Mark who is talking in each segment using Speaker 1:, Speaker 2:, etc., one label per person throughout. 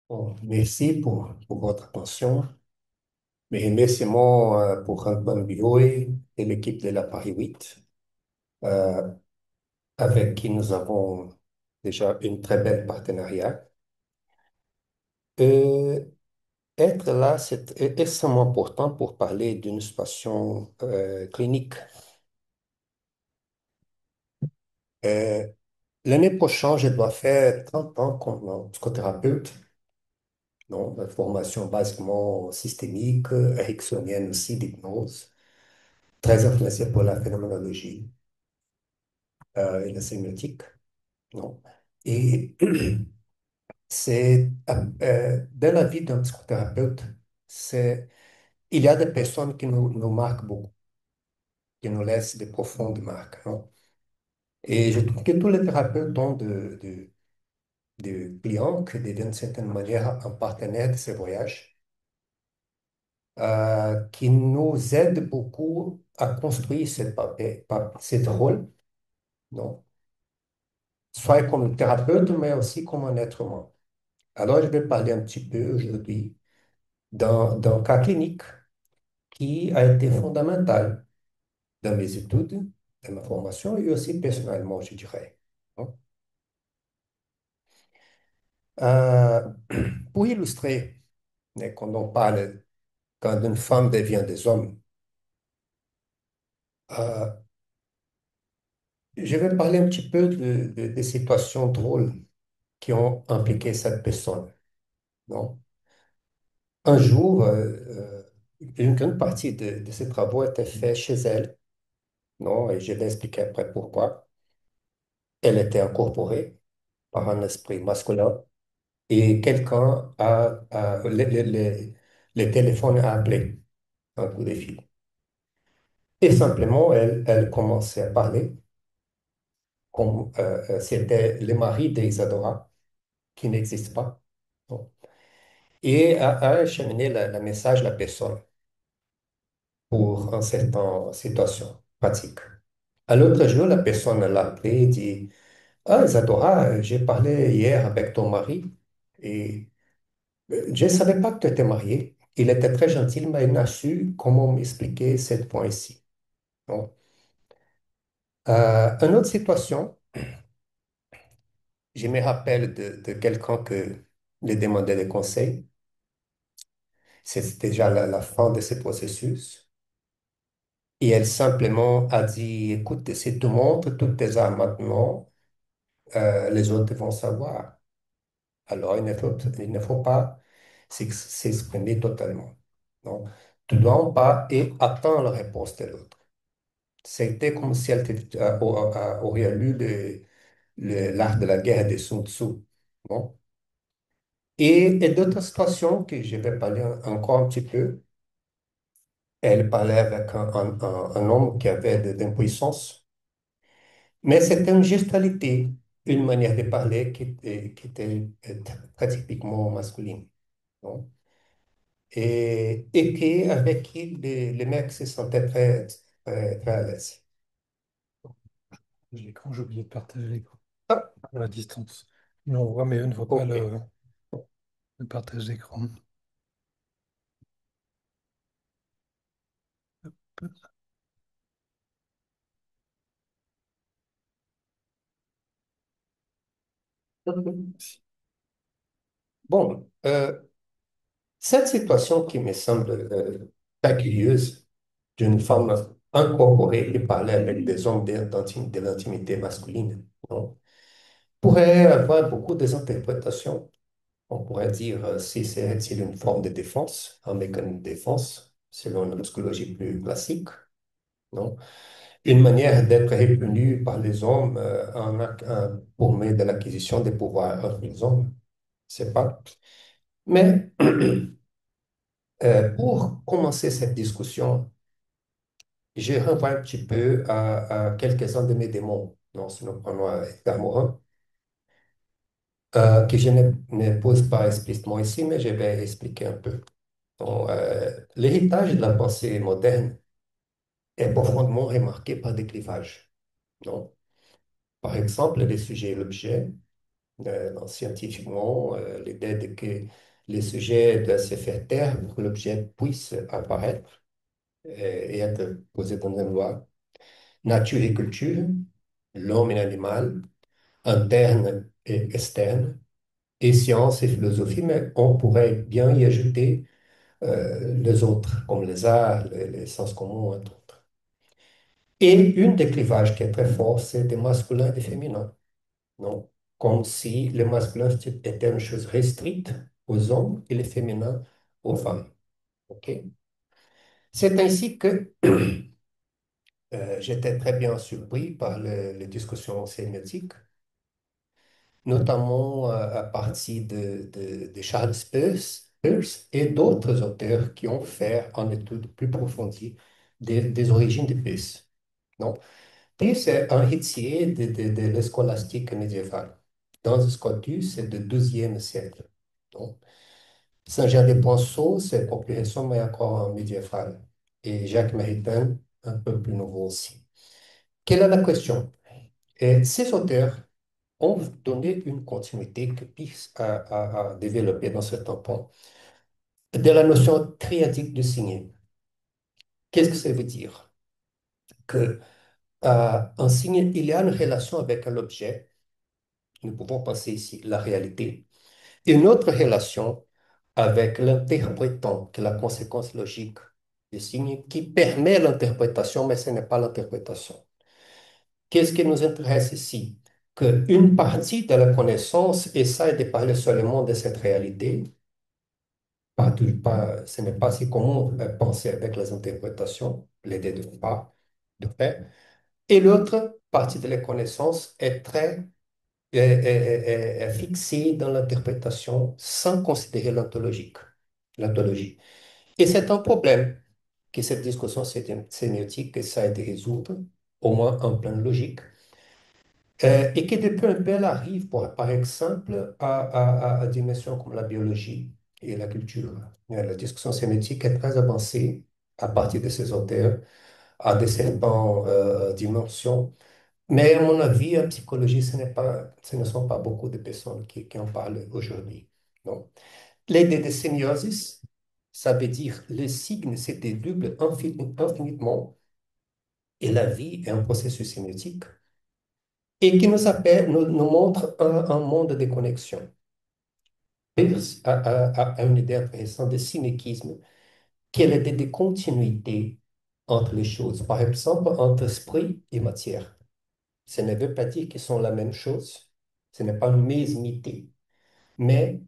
Speaker 1: Bon, merci pour votre attention. Mes remerciements pour Antoine Biloy et l'équipe de la Paris 8, euh, avec qui nous avons déjà une très belle partenariat. Euh, Être là, c'est extrêmement important pour parler d'une situation clinique. Euh, L'année prochaine, je dois faire 30 ans comme psychothérapeute, non, la formation basiquement systémique, ericksonienne aussi, d'hypnose, très influencée pour la phénoménologie et la sémiotique. Non. Et dans la vie d'un psychothérapeute, il y a des personnes qui nous marquent beaucoup, qui nous laissent de profondes marques. Non. Et je trouve que tous les thérapeutes ont de clients qui deviennent d'une certaine manière un partenaire de ces voyages, qui nous aident beaucoup à construire cette rôle, non? Soit comme thérapeute, mais aussi comme un être humain. Alors, je vais parler un petit peu aujourd'hui d'un cas clinique qui a été fondamental dans mes études, dans ma formation et aussi personnellement, je dirais. Hein. Euh, pour illustrer, quand on parle, quand une femme devient des hommes, euh, je vais parler un petit peu des situations drôles qui ont impliqué cette personne. Non? Un jour, une grande partie de ses travaux étaient faits chez elle. Non? Et je vais expliquer après pourquoi. Elle était incorporée par un esprit masculin et quelqu'un le téléphone a appelé un coup de fil. Et simplement, elle commençait à parler comme c'était le mari d'Isadora, qui n'existe pas. Bon. Et a acheminé le message à la personne pour une certaine situation pratique. À l'autre jour, la personne l'a appelé et dit, ah, Isadora, j'ai parlé hier avec ton mari et je ne savais pas que tu étais mariée. Il était très gentil, mais il n'a su comment m'expliquer ce point ici. Bon. Une autre situation, je me rappelle de quelqu'un que lui demandait des conseils. C'était déjà la fin de ce processus. Et elle simplement a dit, écoute, si tu montres toutes tes armes maintenant, les autres vont savoir. Alors, il ne faut pas s'exprimer totalement. Non. Tu dois pas et attendre la réponse de l'autre. C'était comme si aurait lu l'art de la guerre de Sun Tzu. Bon. Et d'autres situations que je vais parler encore un petit peu. Elle parlait avec un homme qui avait de l'impuissance, mais c'était une gestualité, une manière de parler qui était très typiquement masculine. Non. Avec qui les mecs se sentaient très à l'aise.
Speaker 2: L'écran, j'ai oublié de partager l'écran
Speaker 1: Ah,
Speaker 2: à la distance. Mais on voit, mais eux ne voient pas
Speaker 1: ok.
Speaker 2: le partage d'écran. Hop.
Speaker 1: Bon, cette situation qui me semble très curieuse d'une femme incorporée qui parlait avec des hommes de l'intimité masculine, non, pourrait avoir beaucoup d'interprétations. On pourrait dire si c'est une forme de défense, un mécanisme de défense, selon la psychologie plus classique, non? Une manière d'être reconnu par les hommes pour medio de l'acquisition des pouvoirs entre les hommes, c'est pas. Mais pour commencer cette discussion, je renvoie un petit peu à quelques-uns de mes démons. Non, si nous prenons Edgar Morin, que je ne pose pas explicitement ici, mais je vais expliquer un peu. Donc, l'héritage de la pensée moderne est profondément remarqué par des clivages. Non? Par exemple, le sujet et l'objet, scientifiquement, l'idée de que les sujets doivent se faire taire pour que l'objet puisse apparaître et être posé dans une loi. Nature et culture, l'homme et l'animal, interne et externe, et science et philosophie, mais on pourrait bien y ajouter les autres, comme les arts, les sens communs, entre autres. Et une des clivages qui est très fort, c'est des masculins et des féminins. Non? Comme si le masculin était une chose restricte aux hommes et le féminin aux femmes. OK? C'est ainsi que j'étais très bien surpris par les discussions sémiotiques, notamment à partir de Charles Peirce et d'autres auteurs qui ont fait une étude plus approfondie des origines de Peirce. Non? Peirce est un héritier de la scolastique médiévale. Dans le Scotus, c'est du XIIe siècle. Non? Saint-Jean-de-Ponceau, c'est population, mais encore médiévale. Et Jacques Maritain, un peu plus nouveau aussi. Quelle est la question? Et ces auteurs ont donné une continuité que Peirce a développée dans ce temps de la notion triadique de signer. Qu'est-ce que ça veut dire? Que un signe, il y a une relation avec l'objet, nous pouvons penser ici la réalité, et une autre relation avec l'interprétant, qui est la conséquence logique du signe, qui permet l'interprétation, mais ce n'est pas l'interprétation. Qu'est-ce qui nous intéresse ici? Qu'une partie de la connaissance essaie de parler seulement de cette réalité. Ce n'est pas si commun penser avec les interprétations, l'idée de pas, de fait. Et l'autre partie de la connaissance est très est fixée dans l'interprétation sans considérer l'ontologie. Et c'est un problème que cette discussion sémiotique essaie de résoudre, au moins en plan logique. Et qui de peu en peu elle arrive, par exemple, à dimensions comme la biologie et la culture. La discussion sémétique est très avancée à partir de ces auteurs, à de certaines dimensions. Mais à mon avis, en psychologie, ce ne sont pas beaucoup de personnes qui en parlent aujourd'hui. Non. L'idée de sémiosis, ça veut dire le signe se dédouble infinitement et la vie est un processus sémiotique et qui nous montre un monde de connexion. Peirce a une idée intéressante de synéchisme, qui est l'idée de continuité entre les choses, par exemple entre esprit et matière. Ça ne veut pas dire qu'ils sont la même chose, ce n'est pas une mesmité, mais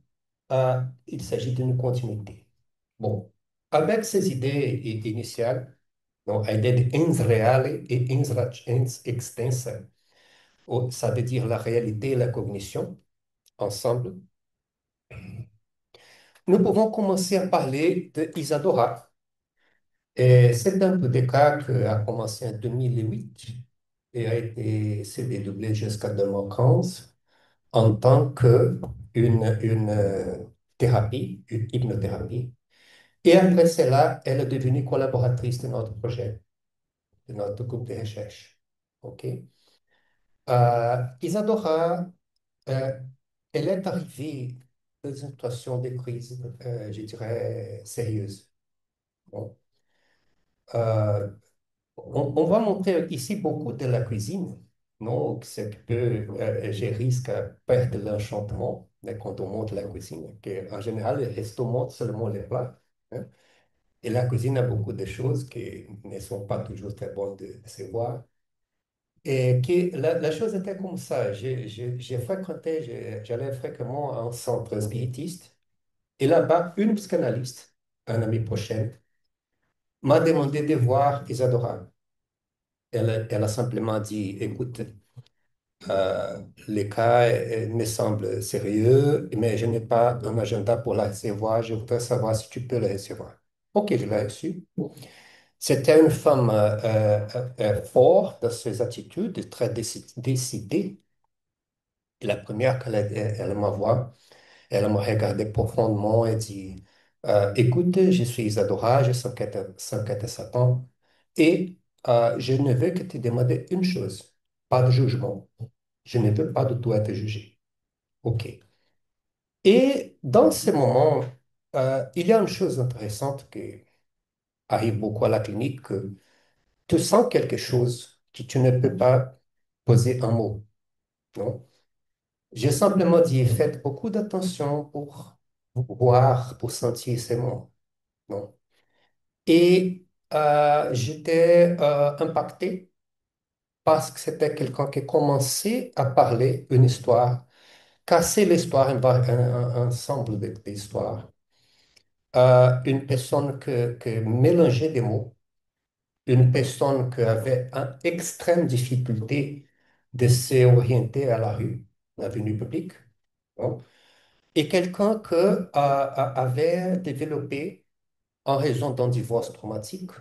Speaker 1: il s'agit d'une continuité. Bon, avec ces idées initiales, donc, l'idée de ens reale et ens extensa, ça veut dire la réalité et la cognition ensemble, nous pouvons commencer à parler de Isadora. Et c'est un peu des cas qui a commencé en 2008 et a été s'est dédoublé jusqu'à 2015 en tant que une thérapie, une hypnothérapie. Et après cela, elle est devenue collaboratrice de notre projet, de notre groupe de recherche. OK? Isadora, euh, elle est arrivée dans une situation de crise, je dirais, sérieuse. Bon. Euh, on va montrer ici beaucoup de la cuisine. Non, c'est que je risque à perdre l'enchantement mais quand on montre la cuisine. Que, en général, les restos montrent seulement les plats. Hein. Et la cuisine a beaucoup de choses qui ne sont pas toujours très bonnes de se voir. Et que la chose était comme ça. J'ai fréquenté, j'allais fréquemment à un centre spiritiste. Et là-bas, une psychanalyste, un ami prochaine, m'a demandé de voir Isadora. Elle a simplement dit, écoute, les cas me semblent sérieux, mais je n'ai pas un agenda pour la recevoir. Je voudrais savoir si tu peux la recevoir. OK, je l'ai reçue. C'était une femme forte dans ses attitudes, très décidée. Et la première elle m'a vu, elle m'a regardé profondément et dit, écoute, je suis Isadora, j'ai 57 ans et je ne veux que te demander une chose, pas de jugement. Je ne veux pas de toi être jugé. OK. Et dans ces moments, il y a une chose intéressante qui arrive beaucoup à la clinique, que tu sens quelque chose que tu ne peux pas poser un mot, non? J'ai simplement dit, faites beaucoup d'attention pour voir, pour sentir ces mots, non? Et j'étais impacté parce que c'était quelqu'un qui commençait à parler une histoire, casser l'histoire, un ensemble d'histoires. Une personne qui mélangeait des mots, une personne qui avait une extrême difficulté de s'orienter à la rue, l'avenue publique, hein, et quelqu'un qui avait développé, en raison d'un divorce traumatique,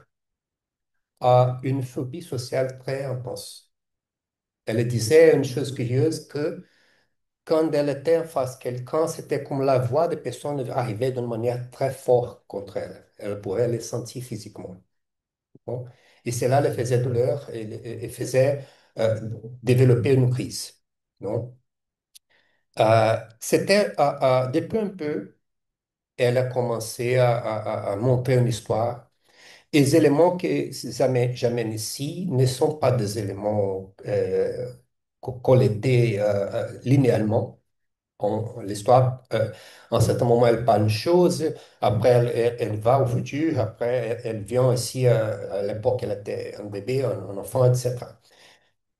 Speaker 1: une phobie sociale très intense. Elle disait une chose curieuse que quand elle était en face de quelqu'un, c'était comme la voix de personne arrivait d'une manière très forte contre elle. Elle pouvait le sentir physiquement. Bon. Et cela le faisait douleur et faisait euh, développer une crise. Non? C'était depuis un peu, elle a commencé à montrer une histoire. Et les éléments que j'amène ici ne sont pas des éléments collectés linéairement. L'histoire, en certain moment, elle parle une chose, après, elle va au futur, après, elle vient ici, à l'époque, elle était un bébé, un enfant, etc.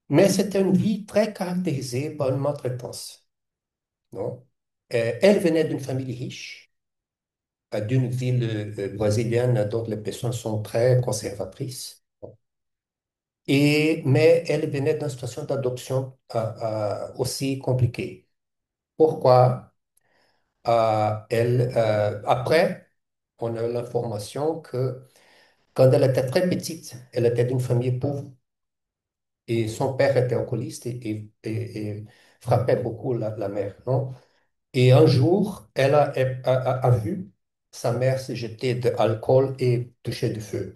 Speaker 1: Mais c'était une vie très caractérisée par une maltraitance, non? Elle venait d'une famille riche, d'une ville brésilienne dont les personnes sont très conservatrices. Mais elle venait d'une situation d'adoption aussi compliquée. Pourquoi? Après, on a l'information que quand elle était très petite, elle était d'une famille pauvre et son père était alcooliste et frappait beaucoup la mère, non? Et un jour, elle a vu sa mère se jeter de l'alcool et toucher du feu.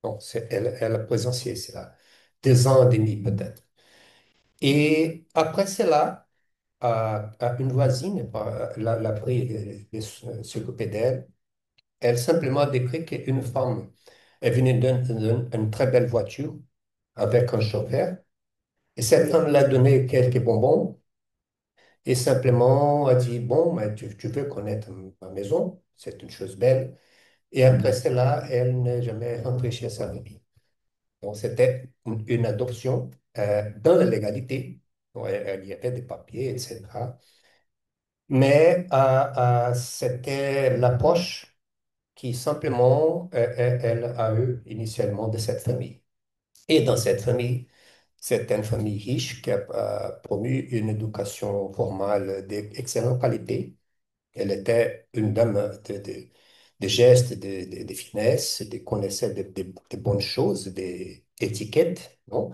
Speaker 1: Donc, elle a présencié cela, 2 ans et demi peut-être. Et après cela, une voisine l'a pris de s'occuper d'elle. Elle simplement décrit qu'une femme est venue d'une très belle voiture avec un chauffeur. Et cette femme l'a donné quelques bonbons et simplement a dit, bon, mais tu veux connaître ma maison, c'est une chose belle. Et après cela, elle n'est jamais rentrée chez sa famille. Donc, c'était une adoption dans la légalité. Donc, il y avait des papiers, etc. Mais c'était l'approche qui simplement elle a eu initialement de cette famille. Et dans cette famille, c'était une famille riche qui a promu une éducation formale d'excellente qualité. Elle était une dame de gestes, de finesse, de connaissait de bonnes choses, des étiquettes, non?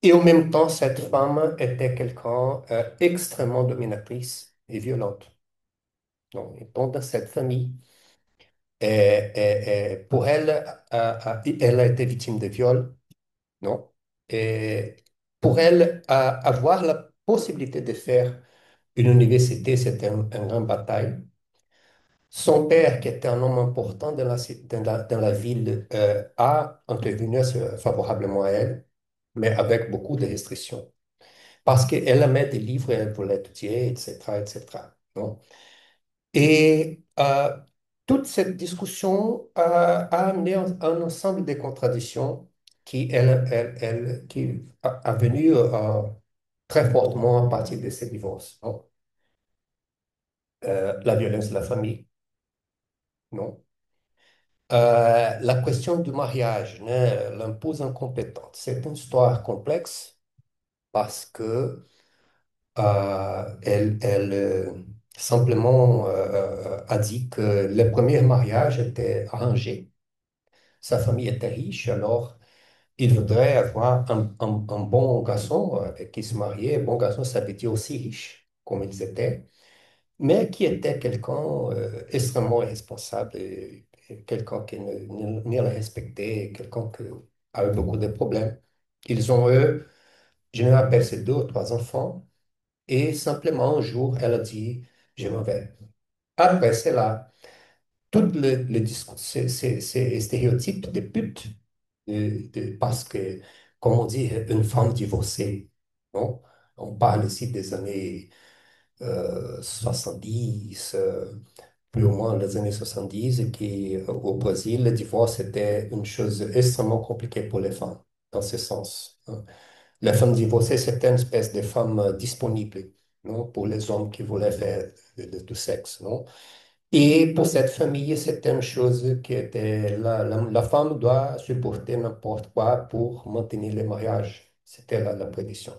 Speaker 1: Et en même temps, cette femme était quelqu'un extrêmement dominatrice et violente. Donc, dans cette famille, pour elle, elle a été victime de viol, non? Et pour elle, avoir la possibilité de faire une université, c'était une grande bataille. Son père, qui était un homme important dans la ville, a intervenu favorablement à elle, mais avec beaucoup de restrictions. Parce qu'elle aimait des livres, elle voulait étudier, etc., etc. Non? Et toute cette discussion a amené un ensemble de contradictions qui a venu très fortement à partir de ces divorces. Non? La violence de la famille, non? La question du mariage ne l'impose incompétente. C'est une histoire complexe parce que simplement a dit que le premier mariage était arrangé. Sa famille était riche, alors il voudrait avoir un bon garçon avec qui se marier. Un bon garçon, ça veut dire aussi riche, comme ils étaient, mais qui était quelqu'un extrêmement irresponsable, et quelqu'un qui ne le respectait, quelqu'un qui a eu beaucoup de problèmes. Ils ont eu, je me rappelle, ces 2 ou 3 enfants, Et simplement, un jour, elle a dit, je m'en vais. Après, c'est là, tout le discours, ces stéréotypes de pute, parce que, comme on dit, une femme divorcée, non? On parle ici des années 70, plus ou moins les années 70, et qui, au Brésil, le divorce était une chose extrêmement compliquée pour les femmes, dans ce sens, hein. La femme divorcée, c'était une espèce de femme disponible, non, pour les hommes qui voulaient faire du sexe, non? Et pour cette famille, c'était une chose qui était, la femme doit supporter n'importe quoi pour maintenir le mariage. C'était la prédiction.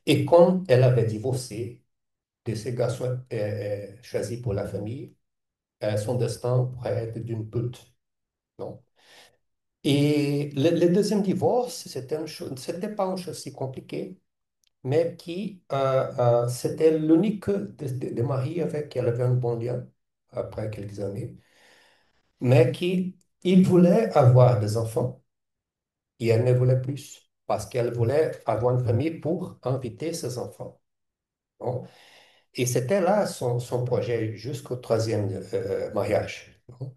Speaker 1: Et comme elle avait divorcé de ce garçon choisi pour la famille, son destin pourrait être d'une pute, non? Et le deuxième divorce, c'était pas une chose si compliquée, mais qui, c'était l'unique des maris avec qui elle avait un bon lien après quelques années, mais qui, il voulait avoir des enfants et elle ne voulait plus parce qu'elle voulait avoir une famille pour inviter ses enfants, non? Et c'était là son projet jusqu'au troisième mariage, non?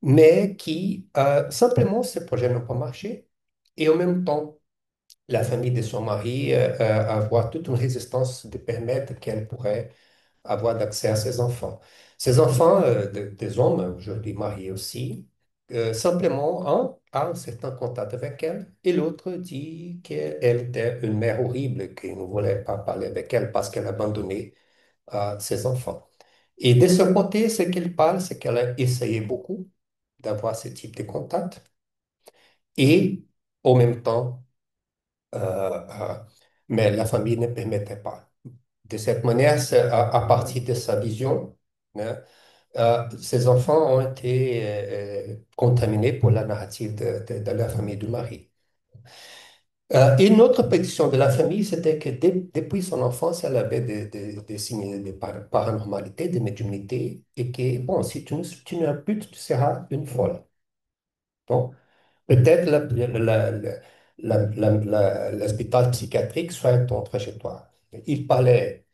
Speaker 1: Mais qui, simplement, ce projet n'a pas marché. Et en même temps, la famille de son mari avoir toute une résistance de permettre qu'elle pourrait avoir d'accès à ses enfants. Ses enfants, des hommes, aujourd'hui mariés aussi, simplement, un a un certain contact avec elle et l'autre dit qu'elle était une mère horrible, qu'il ne voulait pas parler avec elle parce qu'elle abandonnait ses enfants. Et de ce côté, ce qu'elle parle, c'est qu'elle a essayé beaucoup d'avoir ce type de contact et en même temps, euh, euh, mais la famille ne permettait pas. De cette manière, c'est à partir de sa vision, hein, ces enfants ont été contaminés pour la narrative de la famille du mari. Et une autre pétition de la famille, c'était que depuis son enfance, elle avait des signes de paranormalité, de médiumnité, et que, bon, si tu n'as plus, tu seras une folle. Donc, peut-être l'hôpital psychiatrique soit ton trajectoire. Il parlait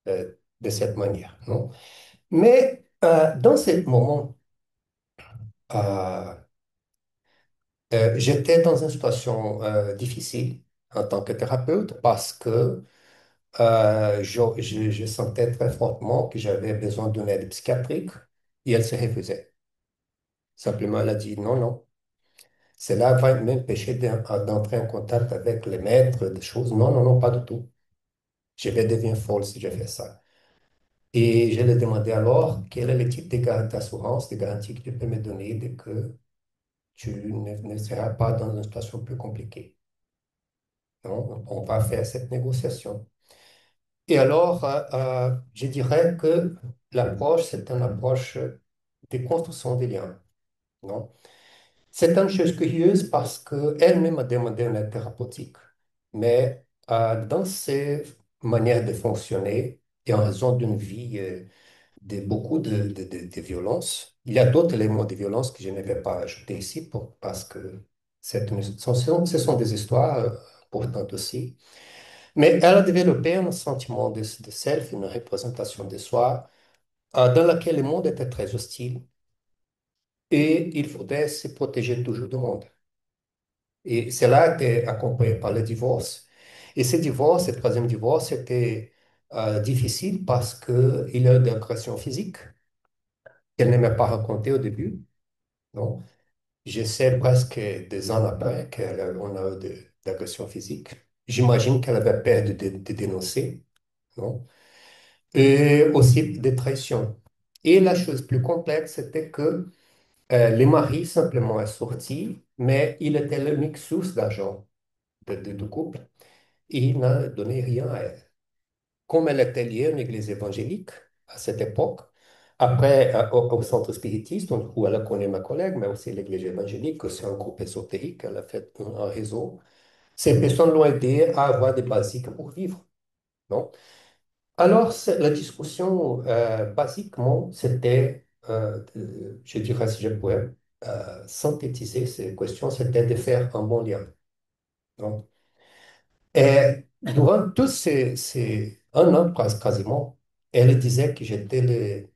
Speaker 1: de cette manière, non? Mais dans ce moment, euh, j'étais dans une situation difficile en tant que thérapeute parce que je sentais très fortement que j'avais besoin d'une aide psychiatrique et elle se refusait. Simplement, elle a dit non, non. Cela va m'empêcher d'entrer en contact avec les maîtres des choses. Non, non, non, pas du tout. Je vais devenir folle si je fais ça. Et je lui ai demandé alors quel est le type d'assurance, de garantie que tu peux me donner de que tu ne seras pas dans une situation plus compliquée. Non, on va faire cette négociation. Et alors, je dirais que l'approche, c'est une approche de construction des liens. Non? C'est une chose curieuse parce qu'elle-même m'a demandé une aide thérapeutique. Mais dans ses manières de fonctionner et en raison d'une vie de beaucoup de violence, il y a d'autres éléments de violence que je ne vais pas ajouter ici parce que ce sont des histoires importantes aussi. Mais elle a développé un sentiment de self, une représentation de soi, dans laquelle le monde était très hostile et il faudrait se protéger toujours du monde. Et cela était accompagné par le divorce. Et ce divorce, ce troisième divorce, était difficile parce qu'il y a eu des agressions physiques qu'elle n'aimait pas raconter au début. Non? Je sais presque des ans après qu'on a eu des agressions physiques. J'imagine qu'elle avait peur de dénoncer. Non? Et aussi des traitions. Et la chose plus complexe, c'était que le mari simplement est sorti, mais il était l'unique source d'argent du couple et il n'a donné rien à elle. Comme elle était liée à une église évangélique à cette époque, après au centre spiritiste, où elle a connu ma collègue, mais aussi l'église évangélique, c'est un groupe ésotérique, elle a fait un réseau. Ces personnes l'ont aidé à avoir des basiques pour vivre, non? Alors, la discussion, basiquement, c'était, je dirais, si je pouvais synthétiser ces questions, c'était de faire un bon lien, non? Et durant tous un an quasiment. Elle disait que j'étais le...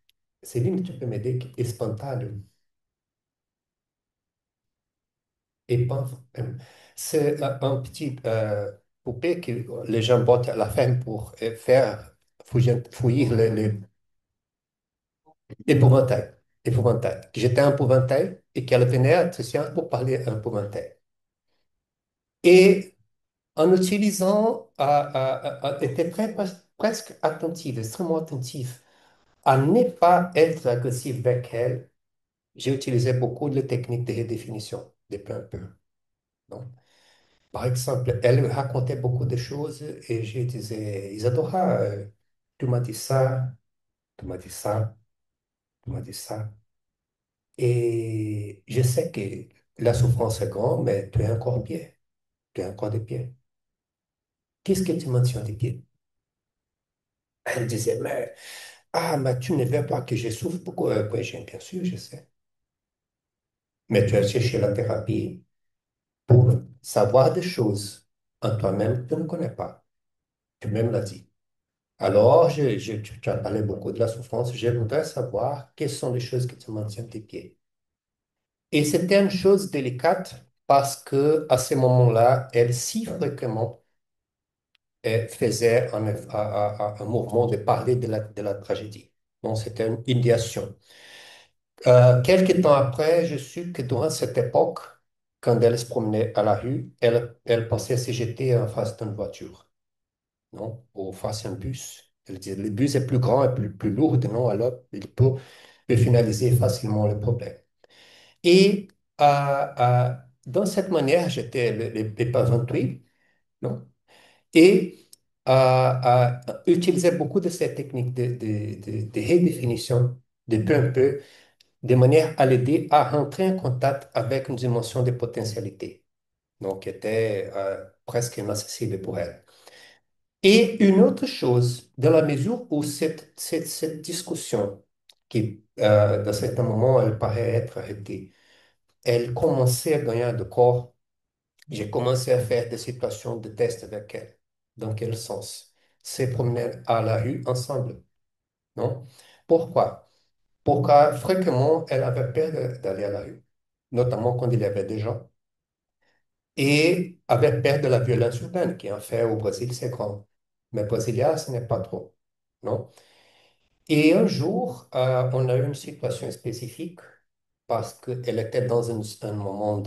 Speaker 1: Céline, tu peux m'aider? Espantalho. Épan- C'est un petit poupée que les gens bottent à la fin pour faire fouillir les épouvantail. Épouvantail. Que j'étais un épouvantail et qu'elle venait à te science pour parler un épouvantail. Et en utilisant, était presque attentive, extrêmement attentive, à ne pas être agressif avec elle. J'ai utilisé beaucoup de techniques de redéfinition, de peu en peu. Non? Par exemple, elle racontait beaucoup de choses et je disais, Isadora, tu m'as dit ça, tu m'as dit ça, tu m'as dit ça. Et je sais que la souffrance est grande, mais tu es encore pied, tu es encore des pieds. Qu'est-ce que tu mentionnes des pieds? Elle disait, mais tu ne veux pas que je souffre beaucoup. Oui, bien sûr, je sais. Mais tu as cherché la thérapie pour savoir des choses en toi-même que tu ne connais pas. Tu même l'as dit. Alors, tu as parlé beaucoup de la souffrance. Je voudrais savoir quelles sont les choses qui te maintiennent tes pieds. Et c'était une chose délicate parce que à ce moment-là, elle si fréquemment faisait un mouvement de parler de la tragédie. Donc, c'était une idéation. Quelques temps après, je su que durant cette époque, quand elle se promenait à la rue, elle pensait se jeter en face d'une voiture, non? Ou face à un bus. Elle dit, le bus est plus grand et plus lourd, non? Alors, peut finaliser facilement le problème. Et dans cette manière, j'étais épouvanté, non? Et utilisais beaucoup de ces techniques de redéfinition de peu en peu de manière à l'aider à rentrer en contact avec une dimension de potentialité, donc qui était presque inaccessible pour elle. Et une autre chose, dans la mesure où cette discussion, qui dans certains moments, elle paraît être arrêtée, elle commençait à gagner de corps, j'ai commencé à faire des situations de test avec elle. Dans quel sens? Se promener à la rue ensemble, non? Pourquoi? Pourquoi fréquemment, elle avait peur d'aller à la rue, notamment quand il y avait des gens, et avait peur de la violence urbaine, qui en fait au Brésil, c'est grand. Mais Brasilia, ce n'est pas trop, non? Et un jour, on a eu une situation spécifique parce qu'elle était dans un moment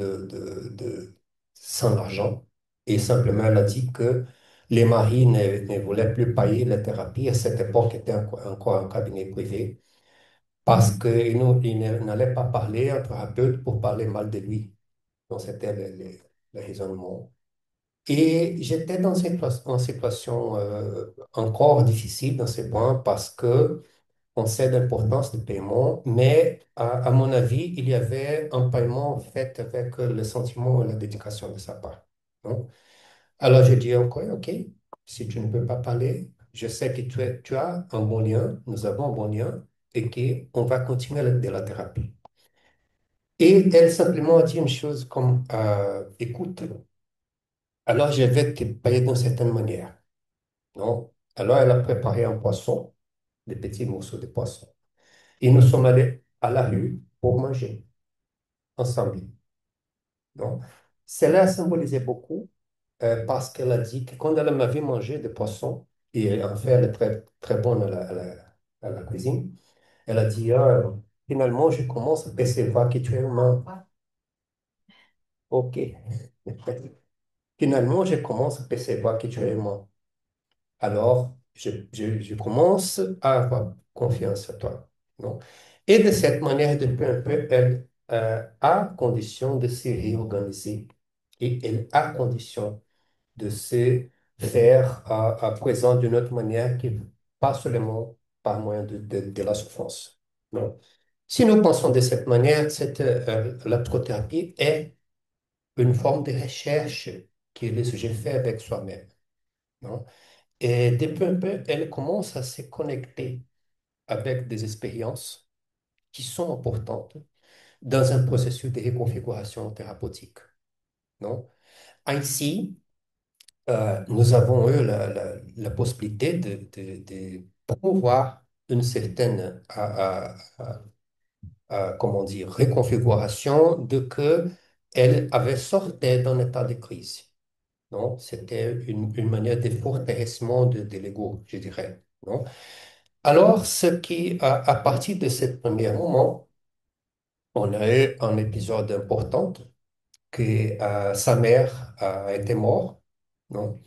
Speaker 1: sans argent, et simplement elle a dit que les maris ne voulaient plus payer la thérapie. À cette époque, était encore un cabinet privé parce qu'il n'allait pas parler à un thérapeute pour parler mal de lui. Donc, c'était le raisonnement. Et j'étais dans une situation encore difficile dans ce point parce que on sait l'importance du paiement, mais à mon avis, il y avait un paiement fait avec le sentiment et la dédication de sa part. Non? Alors, je dis encore, OK, si tu ne peux pas parler, je sais que tu as un bon lien, nous avons un bon lien, et qu'on va continuer de la thérapie. Et elle simplement a dit une chose comme, écoute, alors je vais te payer d'une certaine manière. Non? Alors elle a préparé un poisson, des petits morceaux de poisson. Et nous sommes allés à la rue pour manger ensemble. Non? Cela a symbolisé beaucoup parce qu'elle a dit que quand elle m'avait mangé des poissons, et en fait elle est très, très bonne à la cuisine, elle a dit, ah, finalement je commence à percevoir que tu es humain. OK. Finalement, je commence à percevoir que tu es humain. Alors, je commence à avoir confiance en toi. Non? Et de cette manière, de peu en peu, elle a condition de se réorganiser et elle a condition de se faire à présent d'une autre manière qui pas seulement par moyen de la souffrance. Non. Si nous pensons de cette manière, la psychothérapie est une forme de recherche que le sujet fait avec soi-même. Non? Et de peu en peu, elle commence à se connecter avec des expériences qui sont importantes dans un processus de reconfiguration thérapeutique. Non? Ainsi, nous avons eu la possibilité de promouvoir une certaine, comment dire, réconfiguration de que elle avait sorti d'un état de crise. Non, c'était une manière de fortaissement de l'ego, je dirais. Non? Alors, à partir de ce premier moment, on a eu un épisode important que sa mère a été morte. Non?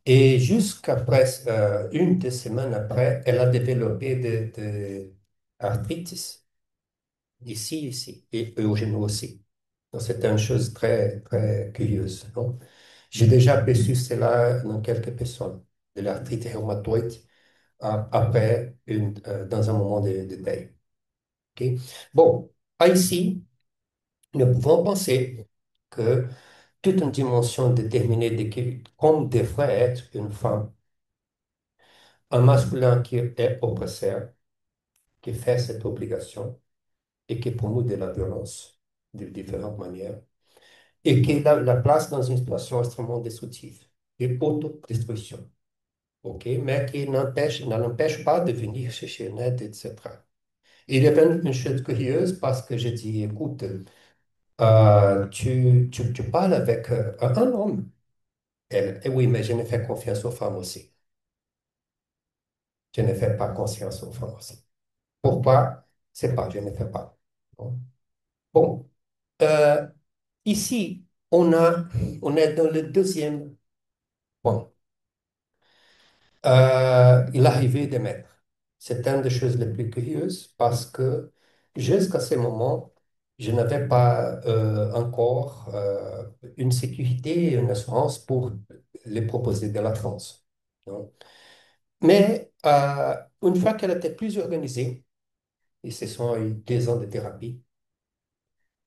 Speaker 1: Et jusqu'après, une des semaines après, elle a développé de arthritis, ici, et au genou aussi. Donc, c'était une chose très, très curieuse. Non? J'ai déjà perçu cela dans quelques personnes, de l'arthrite rhumatoïde après dans un moment de deuil. OK? Bon, ici, nous pouvons penser que toute une dimension déterminée de comme devrait être une femme, un masculin qui est oppresseur, qui fait cette obligation et qui promeut de la violence de différentes manières et qui la place dans une situation extrêmement destructive et autodestruction. OK? Mais qui ne l'empêche pas de venir chercher une aide, etc. Il y avait une chose curieuse parce que j'ai dit, écoute, tu parles avec un homme. Elle, eh oui, mais je ne fais confiance aux femmes aussi. Je ne fais pas confiance aux femmes aussi. Pourquoi? C'est pas, je ne fais pas. Bon, Bon, euh, ici, on est dans le deuxième point. L'arrivée des maîtres. C'est une des choses les plus curieuses parce que jusqu'à ce moment, je n'avais pas encore une sécurité, une assurance pour les proposer de la France. Non? Mais une fois qu'elle était plus organisée, et ce sont eu 2 ans de thérapie,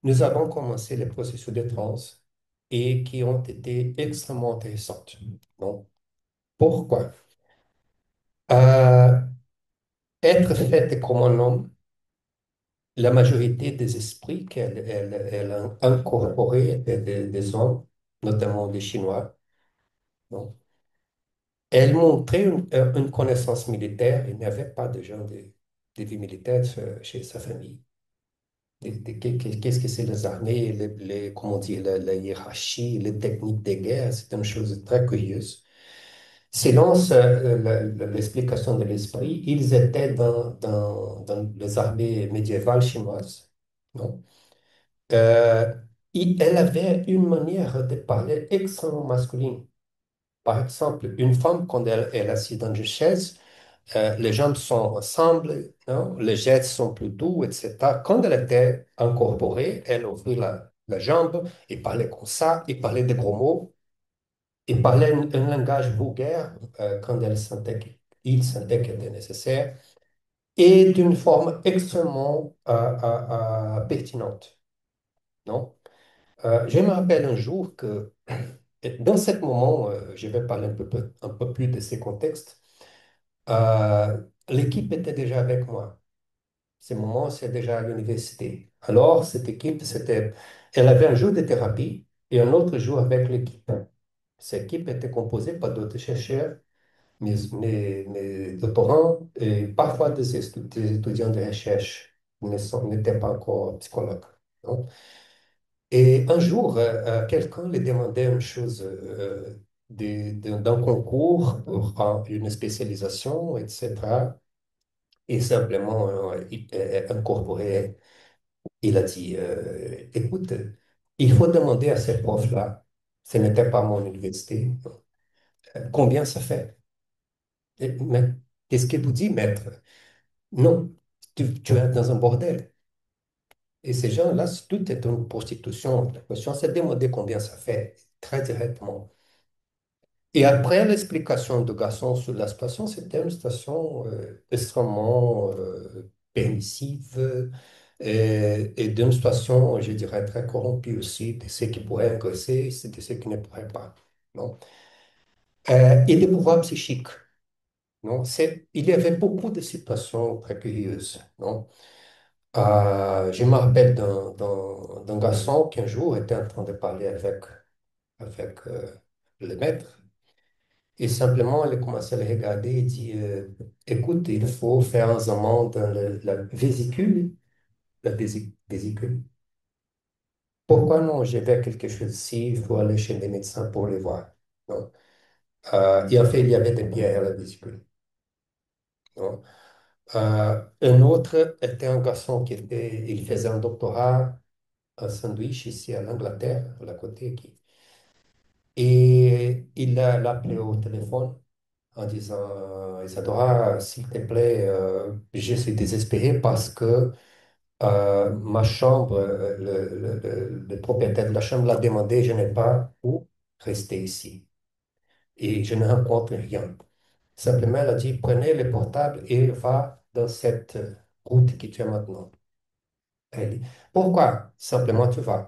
Speaker 1: nous avons commencé les processus de trans et qui ont été extrêmement intéressantes. Non? Pourquoi? Euh, Être faite comme un homme, la majorité des esprits elle a incorporés des hommes, notamment des Chinois, non? Elle montrait une connaissance militaire. Il n'y avait pas de gens de vie militaire chez sa famille. Qu'est-ce que c'est les armées, comment dire, la hiérarchie, les techniques de guerre, c'est une chose très curieuse. Selon l'explication de l'esprit, ils étaient dans les armées médiévales chinoises. Non? Euh, Elle avait une manière de parler extrêmement masculine. Par exemple, une femme, quand elle est assise dans une chaise, les jambes sont ensemble, non? Les gestes sont plus doux, etc. Quand elle était incorporée, elle ouvrit la jambe et parlait comme ça, et parlait de gros mots, et parlait un langage vulgaire quand il sentait qu'il était nécessaire, et d'une forme extrêmement pertinente, non? Je me rappelle un jour que dans ce moment, je vais parler un peu plus de ces contextes, l'équipe était déjà avec moi. Ce moment, c'est déjà à l'université. Alors, cette équipe, elle avait un jour de thérapie et un autre jour avec l'équipe. Cette équipe était composée par d'autres chercheurs, mes doctorants et parfois des étudiants de recherche qui n'étaient pas encore psychologues. Non? Et un jour, quelqu'un lui demandait une chose d'un concours pour une spécialisation, etc. Et simplement incorporer. Il a dit, écoute, il faut demander à ces profs-là, ce n'était pas mon université, combien ça fait? Mais qu'est-ce que vous dites, maître? Non, tu es dans un bordel. Et ces gens-là, tout est une prostitution. La question, c'est de demander combien ça fait, très directement. Et après l'explication de garçon sur la situation, c'était une situation extrêmement permissive et d'une situation, je dirais, très corrompue aussi, de ceux qui pourraient agresser, de ceux qui ne pourraient pas. Non? Et des pouvoirs psychiques. Non? Il y avait beaucoup de situations très curieuses. Non? Je me rappelle d'un garçon qui un jour était en train de parler avec le maître. Et simplement, elle a commencé à le regarder et dit, écoute, il faut faire un zaman dans la vésicule, vésicule. Pourquoi non? J'ai vu quelque chose ici, il faut aller chez les médecins pour le voir. Non. Et en fait, il y avait des pierres à la vésicule. Non. Un autre était un garçon il faisait un doctorat en sandwich ici à l'Angleterre, à la côté. Et il l'a appelé au téléphone en disant, Isadora, s'il te plaît, je suis désespéré parce que ma chambre, le propriétaire de la chambre l'a demandé, je n'ai pas où rester ici. Et je ne rencontre rien. Simplement, elle a dit, prenez le portable et va dans cette route que tu as maintenant. Elle dit, pourquoi? Simplement, tu vas.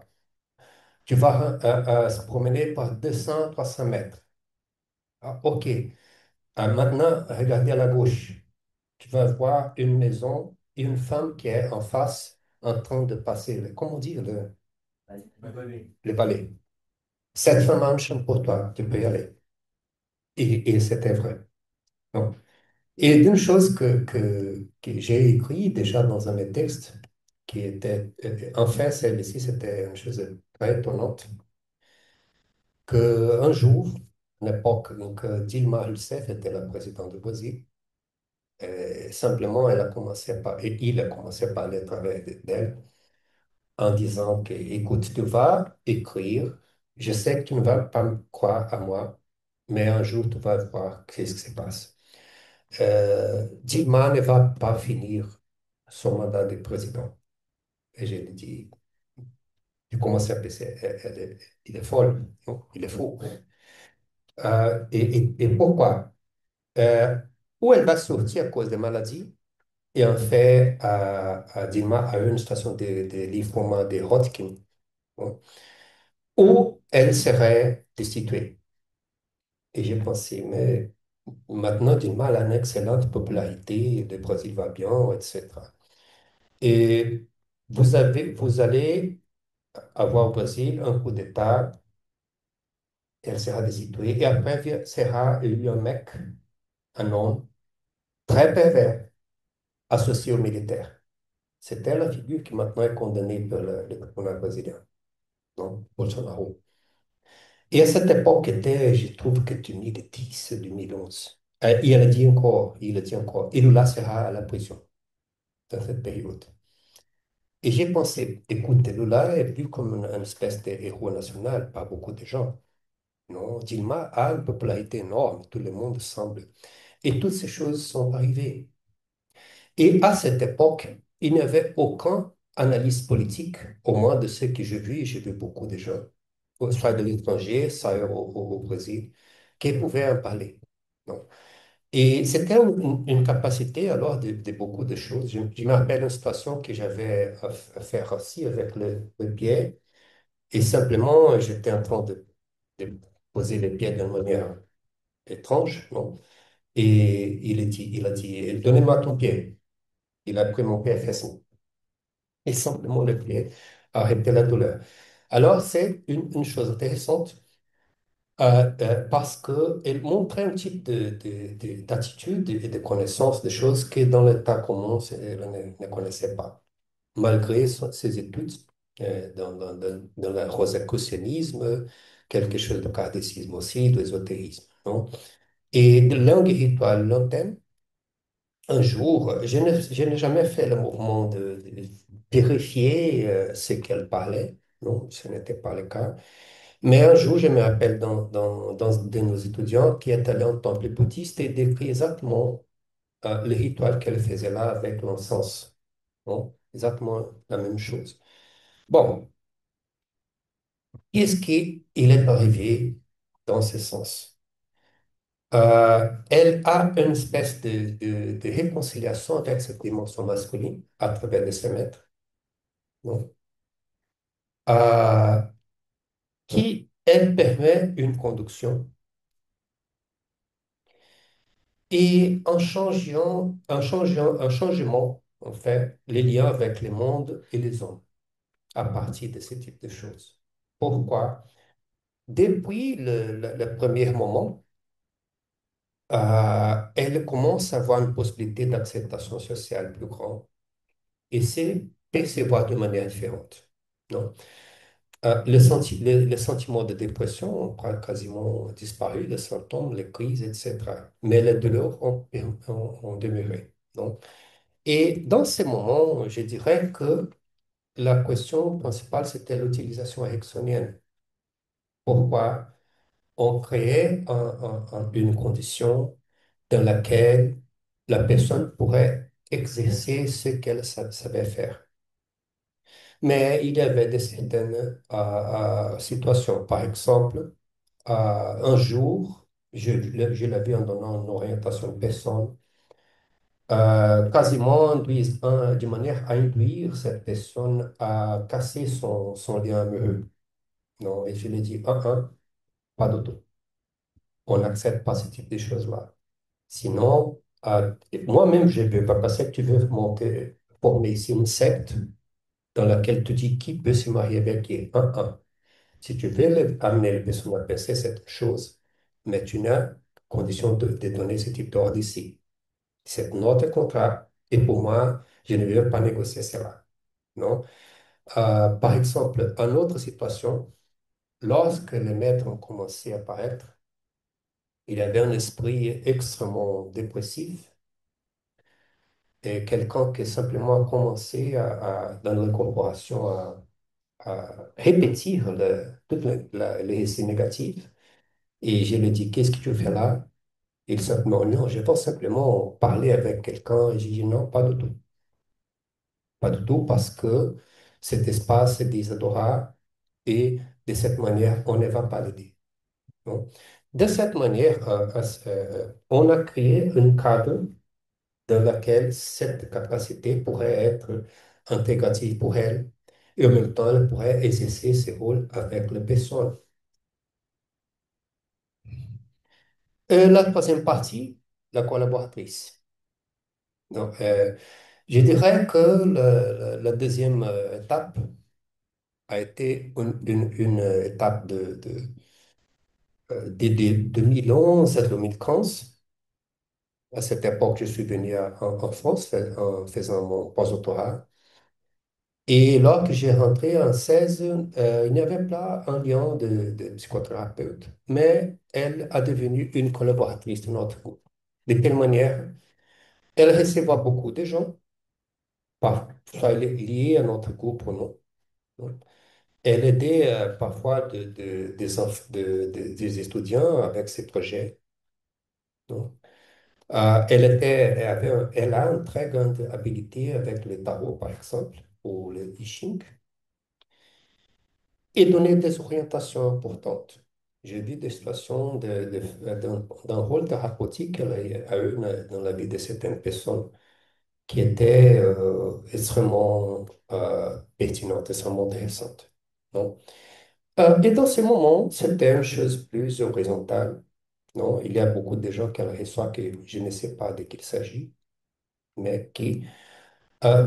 Speaker 1: Tu vas se promener par 200, 300 mètres. Ah, OK. Maintenant, regardez à la gauche. Tu vas voir une maison et une femme qui est en face en train de passer, comment dire, le balai. Cette femme a une chambre pour toi, tu peux y aller. Et c'était vrai. Donc, et d'une chose que j'ai écrit déjà dans un de mes textes, qui était, en fait, celle-ci, c'était une chose très étonnante, qu'un jour, à l'époque, donc, Dilma Rousseff était la présidente du Brésil, simplement, elle a commencé par, et il a commencé par parler à travers d'elle, en disant que, écoute, tu vas écrire, je sais que tu ne vas pas me croire à moi, mais un jour, tu vas voir qu'est-ce qui se passe. Dilma ne va pas finir son mandat de président. Et je lui dis, tu commences à penser, il est folle, non, il est fou. Et pourquoi? Euh, Où elle va sortir à cause des maladies? Et en fait, Dilma a eu une station de livrement de Hodgkin, bon, où elle serait destituée. Et j'ai pensé, mais maintenant, Dilma a une excellente popularité, le Brésil va bien, etc. Et vous allez avoir au Brésil un coup d'État, elle sera destituée, et après sera élu un mec, un homme très pervers, associé aux militaires. C'était la figure qui maintenant est condamnée par le tribunal brésilien, non? Bolsonaro. Et à cette époque, je trouve que 2010, 2011. Il a dit encore, et Lula sera à la prison dans cette période. Et j'ai pensé, écoute, Lula est vu comme une espèce de héros national par beaucoup de gens. Non, Dilma a une popularité énorme, tout le monde semble. Et toutes ces choses sont arrivées. Et à cette époque, il n'y avait aucun analyste politique, au moins de ceux que j'ai vu beaucoup de gens, soit de l'étranger, soit au Brésil, qui pouvaient en parler. Non. Et c'était une capacité alors de beaucoup de choses. Je me rappelle une situation que j'avais à faire aussi avec le pied, et simplement j'étais en train de poser les pieds d'une manière étrange, non? Et il a dit, donnez-moi ton pied. Il a pris mon pied fessé. Et simplement le pied a arrêté la douleur. Alors, c'est une chose intéressante parce qu'elle montrait un type d'attitude et de connaissance des choses que dans l'état commun, elle ne connaissait pas, malgré ses études dans le rosicrucianisme, quelque chose de catéchisme aussi, de l'ésotérisme. Non? Et de langue rituelle lointaine, un jour, je n'ai jamais fait le mouvement de vérifier ce qu'elle parlait. Non, ce n'était pas le cas. Mais un jour, je me rappelle dans de nos étudiants qui est allé en temple bouddhiste et décrit exactement le rituel qu'elle faisait là avec l'encens. Non, exactement la même chose. Bon, qu'est-ce qui il est arrivé dans ce sens? Elle a une espèce de réconciliation avec cette dimension masculine à travers de ses maîtres, non? Euh, qui, elle, permet une conduction et un changement, en fait, les liens avec le monde et les hommes à partir de ce type de choses. Pourquoi? Depuis le premier moment, elle commence à avoir une possibilité d'acceptation sociale plus grande et c'est percevoir de manière différente. Non? Le sentiment de dépression ont quasiment disparu, les symptômes, les crises, etc. Mais les douleurs ont demeuré. Non? Et dans ces moments, je dirais que la question principale, c'était l'utilisation ericksonienne. Pourquoi on créait une condition dans laquelle la personne pourrait exercer ce qu'elle savait faire. Mais il y avait certaines situations. Par exemple, un jour, je l'ai vu en donnant une orientation de personne, quasiment de manière à induire cette personne à casser son lien amoureux. Non, et je lui ai dit, pas d'auto. On n'accepte pas ce type de choses-là. Sinon, moi-même, je ne veux pas passer que tu veux former ici une secte dans laquelle tu dis qui peut se marier avec qui. Si tu veux amener les personnes à penser cette chose, mais tu n'as condition de donner ce type d'ordre ici. C'est notre contrat et pour moi, je ne veux pas négocier cela. Non? Par exemple, en autre situation, lorsque les maîtres ont commencé à apparaître, il avait un esprit extrêmement dépressif et quelqu'un qui simplement a commencé dans notre corporation à répéter toutes les récits négatifs. Et je lui dis, qu'est-ce que tu fais là? Il simplement, non, je pense simplement parler avec quelqu'un. Et j'ai dit, non, pas du tout. Pas du tout, parce que cet espace est désadorable et de cette manière, on ne va pas l'aider. Non? De cette manière, on a créé un cadre dans lequel cette capacité pourrait être intégrative pour elle et en même temps, elle pourrait exercer ce rôle avec les personnes. La troisième partie, la collaboratrice. Donc, je dirais que la deuxième étape a été une étape de 2011 à 2015. À cette époque, je suis venu en France en faisant mon postdoctorat. Et lorsque j'ai rentré en 16, il n'y avait pas un lien de psychothérapeute, mais elle a devenu une collaboratrice de notre groupe. De quelle manière? Elle recevait beaucoup de gens, parfois liés à notre groupe ou non. Non. Elle aidait parfois des étudiants avec ses projets. Non. Elle a une très grande habilité avec le tarot, par exemple, ou le I Ching, et donner des orientations importantes. J'ai vu des situations d'un rôle thérapeutique qu'elle a eu dans la vie de certaines personnes qui étaient extrêmement pertinentes, extrêmement intéressantes. Non? Et dans ces moments, c'était une chose plus horizontale. Non? Il y a beaucoup de gens qui reçoivent que je ne sais pas de qui il s'agit, mais qui,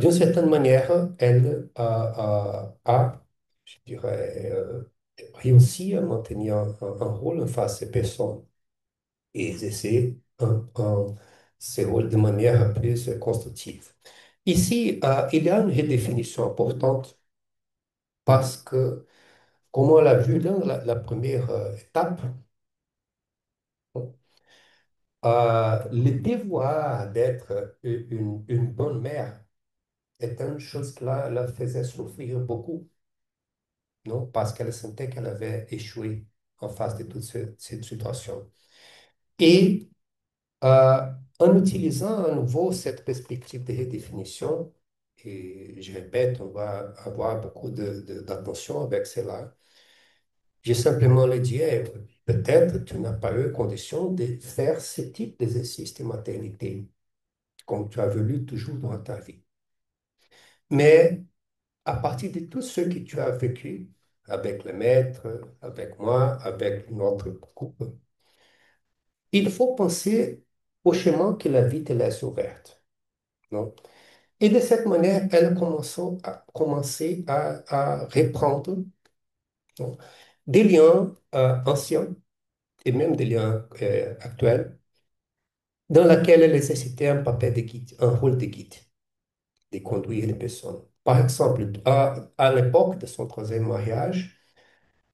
Speaker 1: d'une certaine manière, elle a, je dirais, réussi à maintenir un rôle en face des personnes et exercer ce rôle de manière plus constructive. Ici, il y a une redéfinition importante parce que, comme on l'a vu dans la première étape, le devoir d'être une bonne mère était une chose qui la faisait souffrir beaucoup, non? Parce qu'elle sentait qu'elle avait échoué en face de toute cette situation. Et en utilisant à nouveau cette perspective de redéfinition, et je répète, on va avoir beaucoup d'attention avec cela, j'ai simplement le dit, eh, peut-être tu n'as pas eu condition de faire ce type d'exercice de maternité, comme tu as voulu toujours dans ta vie. Mais à partir de tout ce que tu as vécu avec le maître, avec moi, avec notre groupe, il faut penser au chemin que la vie te laisse ouverte. Non? Et de cette manière, elle commencé à reprendre, non, des liens anciens et même des liens actuels dans laquelle elle exerçait un papier de guide, un rôle de guide, de conduire les personnes. Par exemple, à l'époque de son troisième mariage,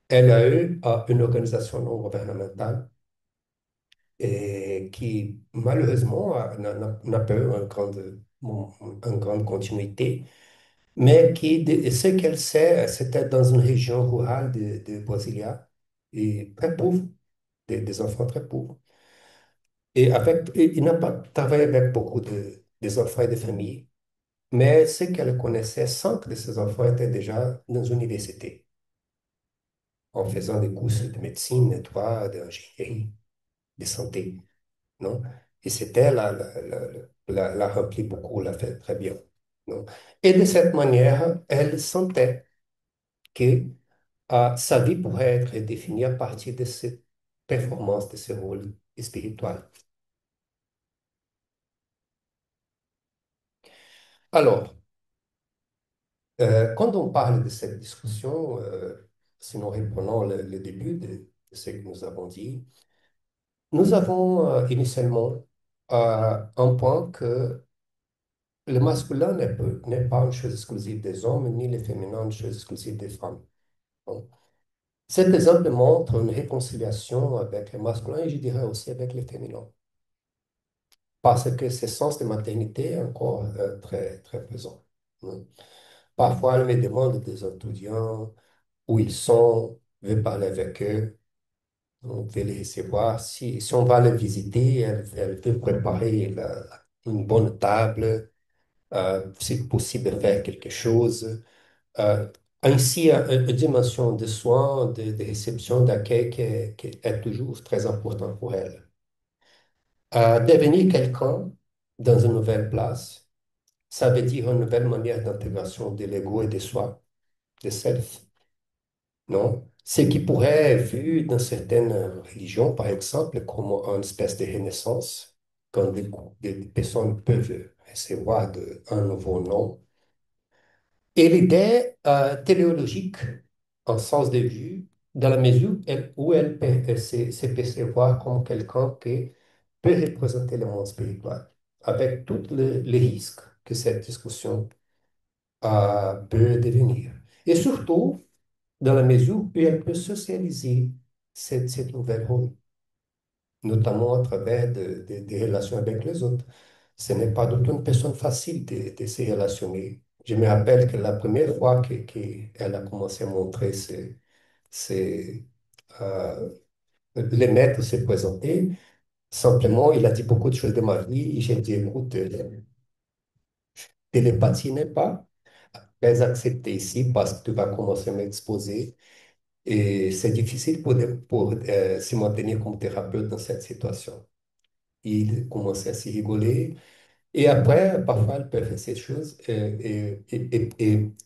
Speaker 1: elle a eu une organisation non gouvernementale et qui, malheureusement, n'a pas eu une grande continuité, mais ce qu'elle sait, c'était dans une région rurale de Brasilia, et très pauvre, des enfants très pauvres. Il n'a pas travaillé avec beaucoup des enfants et des familles, mais ce qu'elle connaissait, cinq de ses enfants étaient déjà dans l'université, en faisant des cours de médecine, de droit, d'ingénierie, de santé, non? Et c'était la remplit beaucoup, l'a fait très bien, non? Et de cette manière, elle sentait que sa vie pourrait être définie à partir de cette performance, de ce rôle spirituel. Alors, quand on parle de cette discussion, si nous reprenons le début de ce que nous avons dit, nous avons initialement un point que le masculin n'est pas une chose exclusive des hommes, ni le féminin une chose exclusive des femmes. Donc, cet exemple montre une réconciliation avec le masculin et je dirais aussi avec le féminin, parce que ce sens de maternité est encore très, très présent. Hein. Parfois, elle me demande des étudiants où ils sont, veut parler avec eux, on veut les recevoir. Si on va les visiter, elle veut préparer une bonne table, si possible faire quelque chose. Euh, Ainsi, une dimension de soins, de réception, d'accueil qui est toujours très important pour elle. Devenir quelqu'un dans une nouvelle place, ça veut dire une nouvelle manière d'intégration de l'ego et de soi, de self. Non? Ce qui pourrait être vu dans certaines religions, par exemple, comme une espèce de renaissance, quand des personnes peuvent recevoir un nouveau nom. Et l'idée téléologique, en sens de vue, dans la mesure où elle peut se percevoir comme quelqu'un qui peut représenter le monde spirituel, avec tous les risques que cette discussion peut devenir. Et surtout, dans la mesure où elle peut socialiser cette nouvelle rôle, notamment à travers des relations avec les autres. Ce n'est pas du tout une personne facile de se relationner. Je me rappelle que la première fois qu'elle a commencé à montrer euh, les maîtres se présenter, simplement, il a dit beaucoup de choses de ma vie. Et j'ai dit, écoute, télépathie n'est pas, mais accepter ici parce que tu vas commencer à m'exposer. Et c'est difficile pour se maintenir comme thérapeute dans cette situation. Il commençait à s'y rigoler. Et après, parfois, elle peut faire ces choses. Et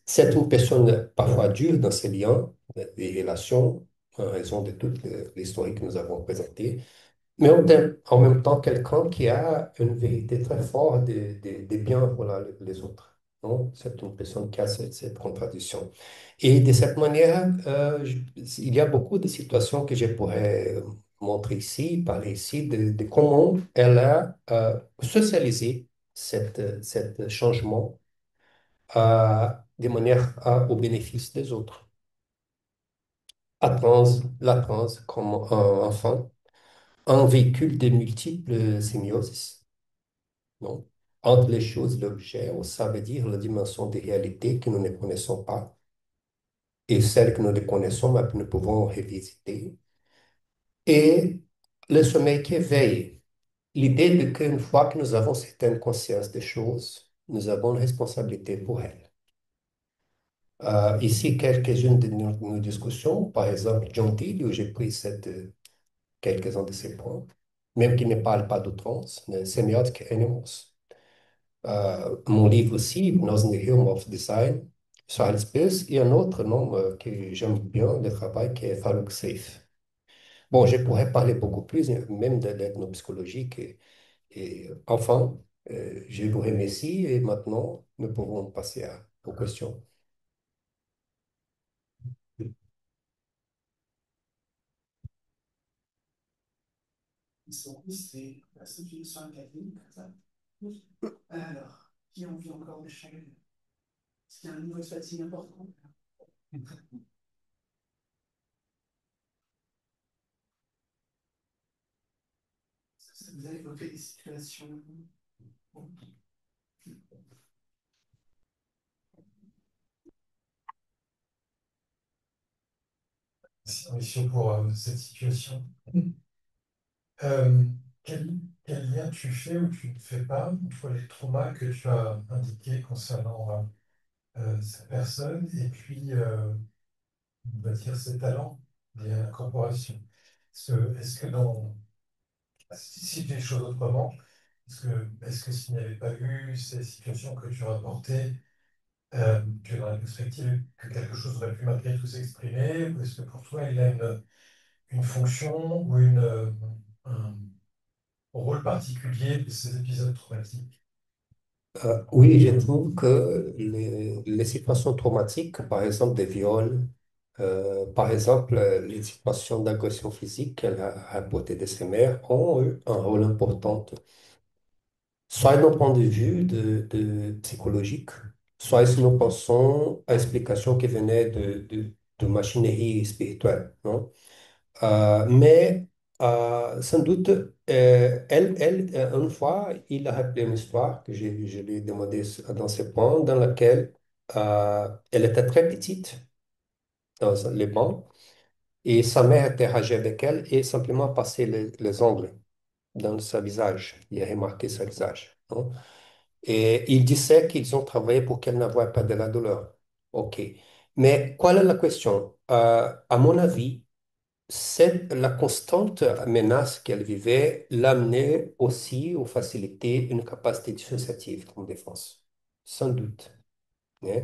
Speaker 1: c'est une personne parfois dure dans ses liens, des relations, en raison de toute l'histoire que nous avons présentée. Mais en même temps, quelqu'un qui a une vérité très forte des biens pour les autres. Non? C'est une personne qui a cette contradiction. Et de cette manière, il y a beaucoup de situations que je pourrais montrer ici, parler ici, de comment elle a socialisé cette changement de manière au bénéfice des autres. La trans comme un enfant, un véhicule de multiples symbioses, non? Entre les choses, l'objet, ça veut dire la dimension des réalités que nous ne connaissons pas et celles que nous les connaissons, mais que nous pouvons revisiter. Et le sommeil qui éveille. L'idée de qu'une fois que nous avons certaines consciences des choses, nous avons une responsabilité pour elles. Ici, quelques-unes de nos discussions, par exemple, John Dee, où j'ai pris quelques-uns de ces points, même qui ne parle pas d'outrance, Semiotic Animals. Mon livre aussi, Hypnose in the Realm of Design, sur Alice Peirce, et un autre nom que j'aime bien, le travail, qui est Farouk Safe. Bon, je pourrais parler beaucoup plus, même de l'ethnopsychologie. Et enfin, je vous remercie et maintenant, nous pouvons passer aux questions.
Speaker 2: Mission pour cette situation. Euh, quel, quel lien tu fais ou tu ne fais pas entre les traumas que tu as indiqués concernant cette personne et puis, on va dire, ses talents liés à l'incorporation? Est-ce que si tu fais les choses autrement, est-ce que s'il n'y avait pas eu ces situations que tu rapportais, tu dans la perspective que quelque chose aurait pu malgré tout s'exprimer, ou est-ce que pour toi il a une fonction ou un rôle particulier de ces épisodes traumatiques?
Speaker 1: Oui, je trouve que les situations traumatiques, par exemple des viols, par exemple les situations d'agression physique qu'elle a rapportées de ses mères, ont eu un rôle important, soit d'un point de vue psychologique, soit si nous pensons à l'explication qui venait de machinerie spirituelle, non? Mais sans doute, une fois, il a rappelé une histoire que je lui ai demandé dans ce point, dans laquelle elle était très petite dans les bancs et sa mère interagissait avec elle et simplement passait les ongles dans son visage. Il a remarqué son visage, non? Et il disait qu'ils ont travaillé pour qu'elle n'avoie pas de la douleur. OK. Mais quelle est la question? À mon avis, la constante menace qu'elle vivait l'amenait aussi ou facilitait une capacité dissociative comme défense, sans doute, hein.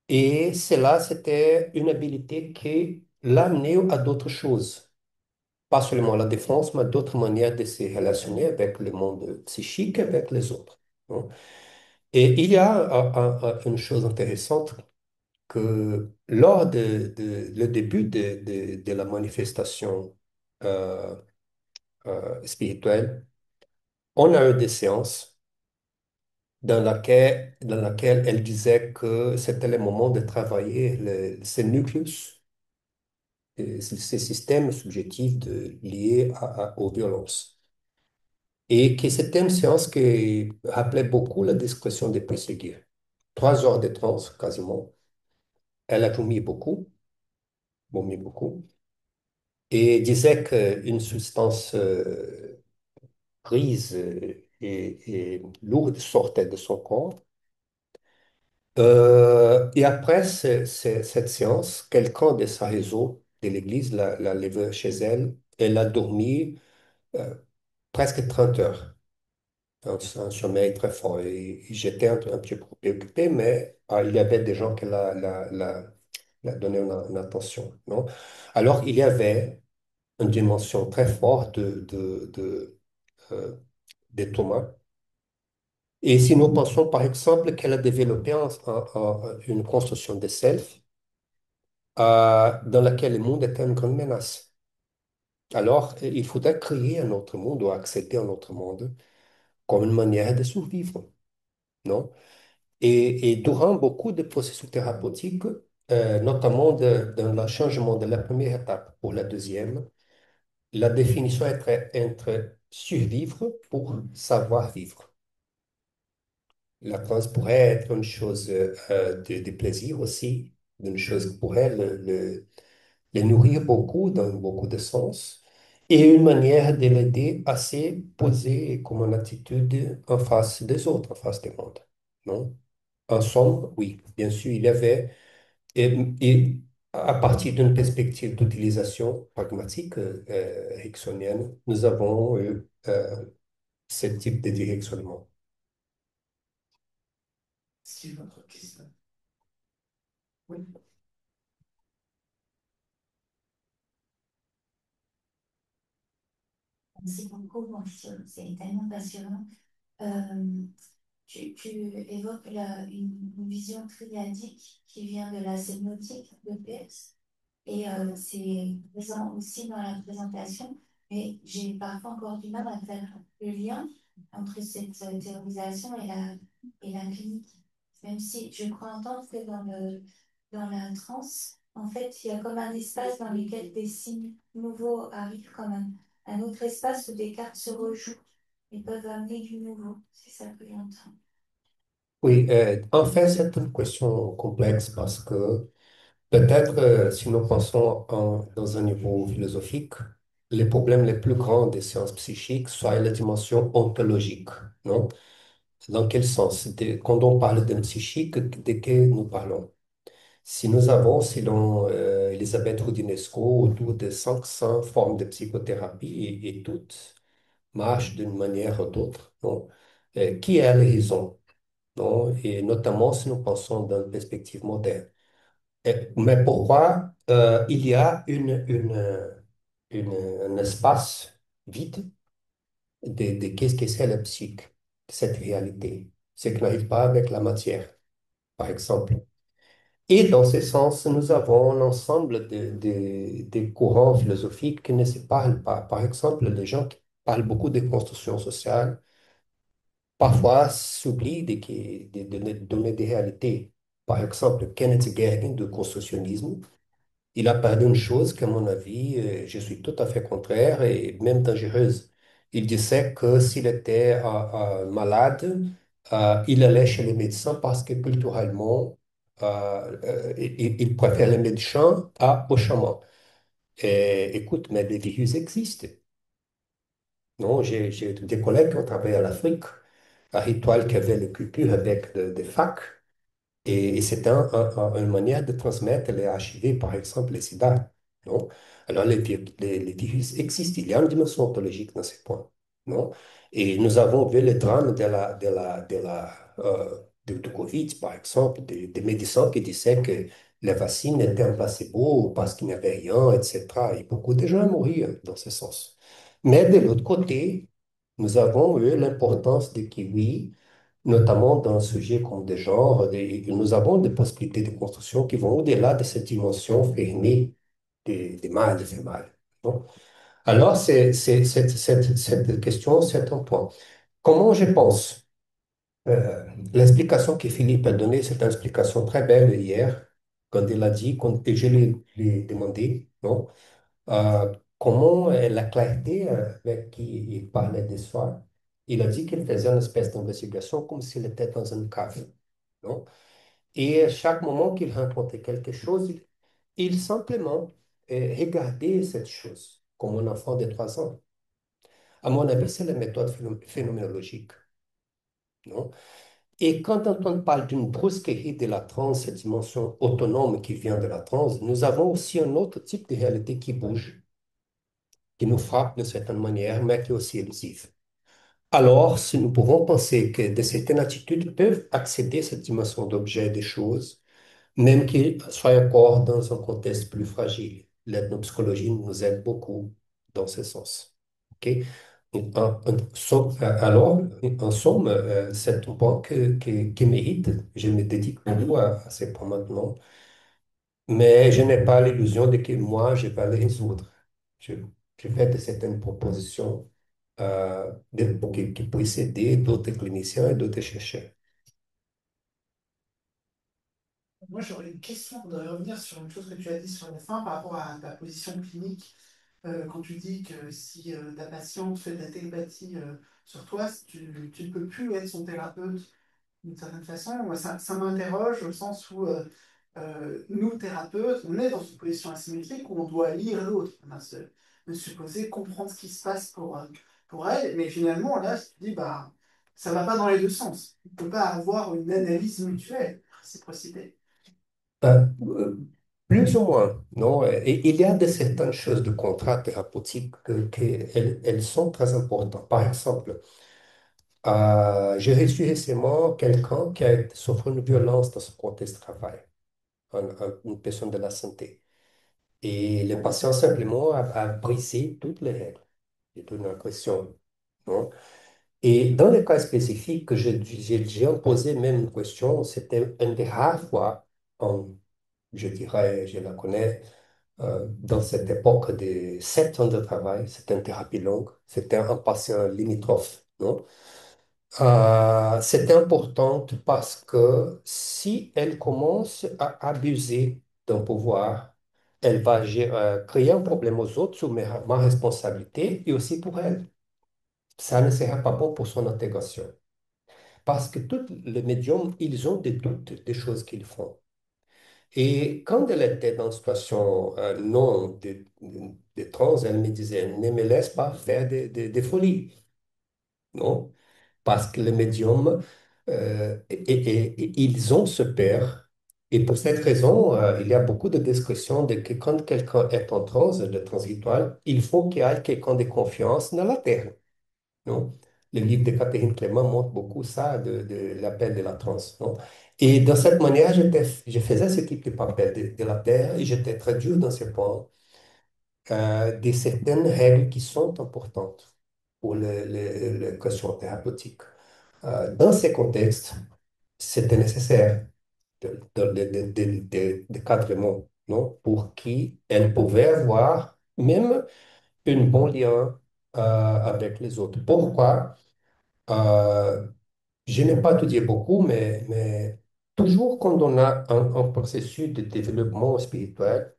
Speaker 1: Et cela, c'était une habilité qui l'amenait à d'autres choses, pas seulement la défense, mais d'autres manières de se relationner avec le monde psychique, avec les autres, hein. Et il y a une chose intéressante que lors le début de la manifestation euh, spirituelle, on a eu des séances dans laquelle elle disait que c'était le moment de travailler ces nucléus, ces systèmes subjectifs liés aux violences. Et que c'était une séance qui rappelait beaucoup la discrétion des perségués. 3 heures de transe, quasiment. Elle a vomi beaucoup, et disait qu'une substance grise et lourde sortait de son corps. Et après cette séance, quelqu'un de sa réseau de l'église l'a levé chez elle. Elle a dormi euh, presque 30 heures, un sommeil très fort. Et j'étais un petit peu préoccupé, mais il y avait des gens qui l'a donné une attention, non? Alors, il y avait une dimension très forte euh, de Thomas. Et si nous pensons, par exemple, qu'elle a développé une construction de self, dans laquelle le monde était une grande menace. Alors, il faudrait créer un autre monde ou accéder à un autre monde comme une manière de survivre, non? Et durant beaucoup de processus thérapeutiques, notamment dans le changement de la première étape pour la deuxième, la définition est entre survivre pour savoir vivre. La transe pourrait être une chose de plaisir aussi, une chose qui pourrait les nourrir beaucoup dans beaucoup de sens, et une manière de l'aider à se poser comme une attitude en face des autres, en face des mondes. Non? En somme, oui, bien sûr, il y avait, et à partir d'une perspective d'utilisation pragmatique ericksonienne, nous avons eu ce type de directionnement.
Speaker 3: Merci beaucoup, c'est tellement passionnant. Euh, tu évoques une vision triadique qui vient de la sémiotique de Peirce et c'est présent aussi dans la présentation. Mais j'ai parfois encore du mal à faire le lien entre cette théorisation et la clinique. Même si je crois entendre que dans la transe, en fait, il y a comme un espace dans lequel des signes nouveaux arrivent, comme un autre espace où des cartes se rejouent et peuvent amener du nouveau. C'est ça que j'entends.
Speaker 1: Oui, en fait, c'est une question complexe parce que peut-être si nous pensons dans un niveau philosophique, les problèmes les plus grands des sciences psychiques sont la dimension ontologique, non? Dans quel sens? Quand on parle d'un psychique, de quoi nous parlons? Si nous avons, selon Elisabeth Roudinesco, autour de 500 formes de psychothérapie et toutes marchent d'une manière ou d'autre, non? Qui a les raisons, non? Et notamment si nous pensons dans une perspective moderne. Mais pourquoi il y a un espace vide de qu'est-ce que c'est la psyche, cette réalité, ce qui n'arrive pas avec la matière, par exemple. Et dans ce sens, nous avons l'ensemble des courants philosophiques qui ne se parlent pas. Par exemple, les gens qui parlent beaucoup de construction sociale, parfois s'oublient de donner des réalités. Par exemple, Kenneth Gergen de constructionnisme, il a parlé d'une chose qu'à mon avis, je suis tout à fait contraire et même dangereuse. Il disait que s'il était malade, il allait chez les médecins parce que culturellement, il préfère les médecins aux chamans. Et, écoute, mais les virus existent. Non, j'ai des collègues qui ont travaillé en Afrique, à Ritual qui avait le culture avec des facs. Et c'est une manière de transmettre les HIV, par exemple, les sida. Non? Alors, les virus existent. Il y a une dimension ontologique dans ces points. Non? Et nous avons vu le drame du Covid, par exemple, des médecins qui disaient que les vaccins étaient un placebo parce qu'il n'y avait rien, etc. Et beaucoup de gens mourent dans ce sens. Mais de l'autre côté, nous avons eu l'importance de kiwi notamment dans un sujet comme des genres, nous avons des possibilités de construction qui vont au-delà de cette dimension fermée des mâles, des femelles. Bon. Alors, cette question, c'est un point. Comment je pense? L'explication que Philippe a donnée, c'est une explication très belle hier, quand il a dit, et je lui ai demandé, non? Comment la clarté avec qui il parlait de soi, il a dit qu'il faisait une espèce d'investigation comme s'il était dans une cave, non? Et à chaque moment qu'il rencontrait quelque chose, il simplement regardait cette chose comme un enfant de 3 ans. À mon avis, c'est la méthode phénoménologique, non? Et quand on parle d'une brusquerie de la transe, cette dimension autonome qui vient de la transe, nous avons aussi un autre type de réalité qui bouge, qui nous frappe d'une certaine manière, mais qui est aussi élusive. Alors, si nous pouvons penser que de certaines attitudes peuvent accéder à cette dimension d'objet des choses, même qu'ils soient encore dans un contexte plus fragile. L'ethnopsychologie nous aide beaucoup dans ce sens. OK? Alors, en somme, c'est un point qui mérite. Je me dédique beaucoup à ces points maintenant, mais je n'ai pas l'illusion de que moi, je vais les résoudre. Je, je fais de certaines propositions qui puissent aider d'autres cliniciens et d'autres chercheurs.
Speaker 2: Moi, j'aurais une question. Je voudrais revenir sur une chose que tu as dit sur la fin par rapport à ta position clinique. Quand tu dis que si ta patiente fait de la télépathie sur toi, tu ne peux plus être son thérapeute d'une certaine façon. Moi, ça m'interroge au sens où nous, thérapeutes, on est dans une position asymétrique où on doit lire l'autre. On a se supposer comprendre ce qui se passe pour elle. Mais finalement, là, je te dis, bah, ça va pas dans les deux sens. On ne peut pas avoir une analyse mutuelle, réciprocité.
Speaker 1: Euh, Plus ou moins, non? Et il y a de certaines choses de contrat thérapeutique elles sont très importantes. Par exemple, j'ai reçu récemment quelqu'un qui a souffert une violence dans son contexte de travail, une personne de la santé. Et le patient simplement a brisé toutes les règles. C'est une agression, non? Et dans le cas spécifique que j'ai posé même une question, c'était une des rares fois, je dirais, je la connais, dans cette époque de 7 ans de travail. C'était une thérapie longue. C'était un patient limitrophe, non? C'était important parce que si elle commence à abuser d'un pouvoir, elle va créer un problème aux autres sous ma responsabilité et aussi pour elle. Ça ne sera pas bon pour son intégration. Parce que tous les médiums, ils ont des doutes des choses qu'ils font. Et quand elle était dans une situation non de trans, elle me disait, ne me laisse pas faire des folies. Non? Parce que les médiums, ils ont ce peur. Et pour cette raison, il y a beaucoup de descriptions de que quand quelqu'un est en transe, de transitoire, il faut qu'il y ait quelqu'un de confiance dans la terre. Non? Le livre de Catherine Clément montre beaucoup ça, de l'appel de la transe. Non? Et de cette manière, je faisais ce type de papel de la terre et j'étais très dur dans ce point de certaines règles qui sont importantes pour les questions thérapeutiques. Dans ces contextes, c'était nécessaire de cadrement, non? Pour qui elle pouvait avoir même un bon lien avec les autres. Pourquoi? Euh, je n'ai pas étudié beaucoup, mais toujours quand on a un processus de développement spirituel,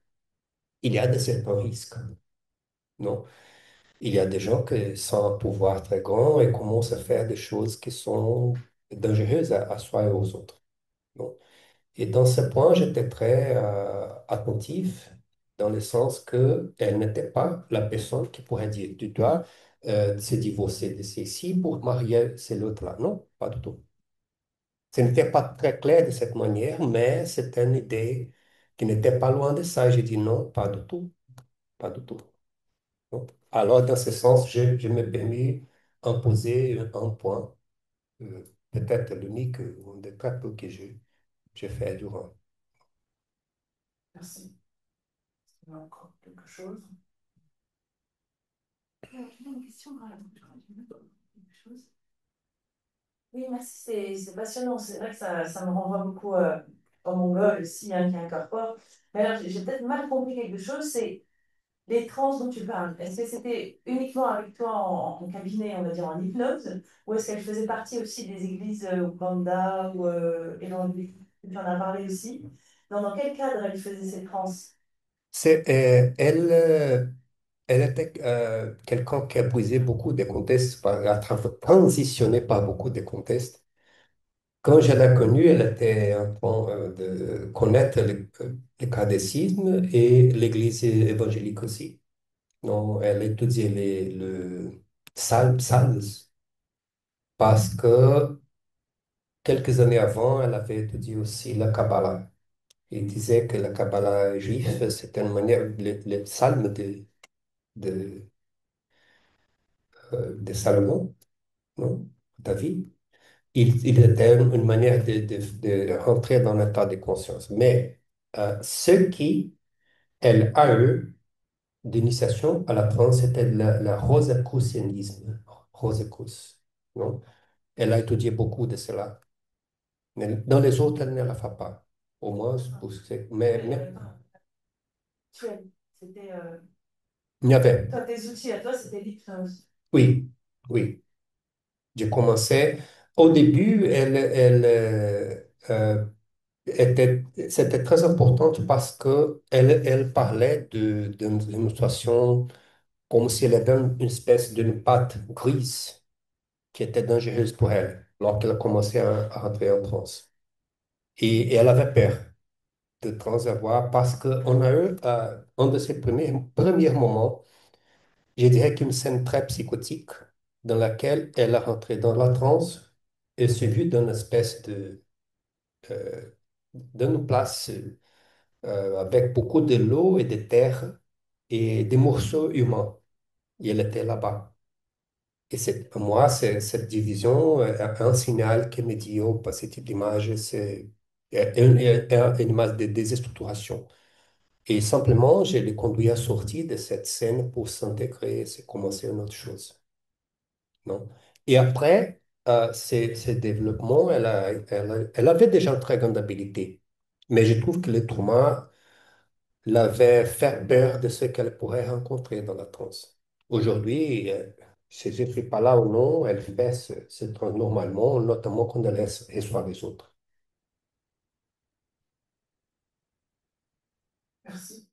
Speaker 1: il y a de certains risques, non? Il y a des gens qui sont un pouvoir très grand et commencent à faire des choses qui sont dangereuses à soi et aux autres, non? Et dans ce point, j'étais très attentif dans le sens que elle n'était pas la personne qui pourrait dire, tu dois se divorcer de ceci pour marier l'autre-là. Non, pas du tout. Ce n'était pas très clair de cette manière, mais c'était une idée qui n'était pas loin de ça. J'ai dit non, pas du tout, pas du tout. Non. Alors, dans ce sens, je me permis d'imposer un point, peut-être l'unique ou un des très peu que j'ai fait durant.
Speaker 2: Merci. Il y a encore quelque chose?
Speaker 3: J'ai une question quand même. Quelque chose. Oui, merci, c'est passionnant. C'est vrai que ça me renvoie beaucoup au mongol aussi, hein, qui incorpore. Mais alors, j'ai peut-être mal compris quelque chose, c'est les trans dont tu parles. Est-ce que c'était uniquement avec toi en cabinet, on va dire en hypnose, ou est-ce qu'elle faisait partie aussi des églises Ouganda ou évangéliques? Tu en as parlé aussi. Dans quel cadre elle faisait ces trans?
Speaker 1: Elle était quelqu'un qui a brisé beaucoup de contextes, transitionné par beaucoup de contextes. Quand je l'ai connue, elle était en train de connaître le catéchisme et l'Église évangélique aussi. Donc, elle étudiait le psaumes parce que quelques années avant, elle avait étudié aussi la Kabbalah. Il disait que la Kabbalah juive, c'était une manière, le psaume de, de Salomon, non? David. Il était une manière de rentrer dans l'état de conscience. Mais ce qui, elle a eu d'initiation à la transe, c'était la rosicrucianisme. Rosicruce, non? Elle a étudié beaucoup de cela. Mais dans les autres, elle ne la fait pas. Au moins, mais
Speaker 3: C'était,
Speaker 1: il y avait,
Speaker 3: toi, tes outils à toi, c'était l'hypnose.
Speaker 1: oui, oui. J'ai commencé. Au début, c'était très important parce que elle parlait d'une situation comme si elle avait une espèce d'une pâte grise qui était dangereuse pour elle lorsqu'elle a commencé à rentrer en transe. Et elle avait peur de transavoir parce qu'on a eu un de ses premiers moments, je dirais qu'une scène très psychotique dans laquelle elle est rentrée dans la transe et suivie d'une espèce euh, d'une place avec beaucoup de l'eau et de terre et des morceaux humains. Et elle était là-bas. Et pour moi, cette division est un signal qui me dit, oh, bah, ce type d'image, c'est une image de déstructuration. Et simplement, je l'ai conduit à sortir de cette scène pour s'intégrer et c'est commencer une autre chose. Non? Et après, ces développements, elle avait déjà une très grande habilité. Mais je trouve que le trauma l'avait fait peur de ce qu'elle pourrait rencontrer dans la transe. Aujourd'hui, si je ne suis pas là ou non, elle fait ce transe normalement, notamment quand elle reçoit les autres.
Speaker 2: Merci.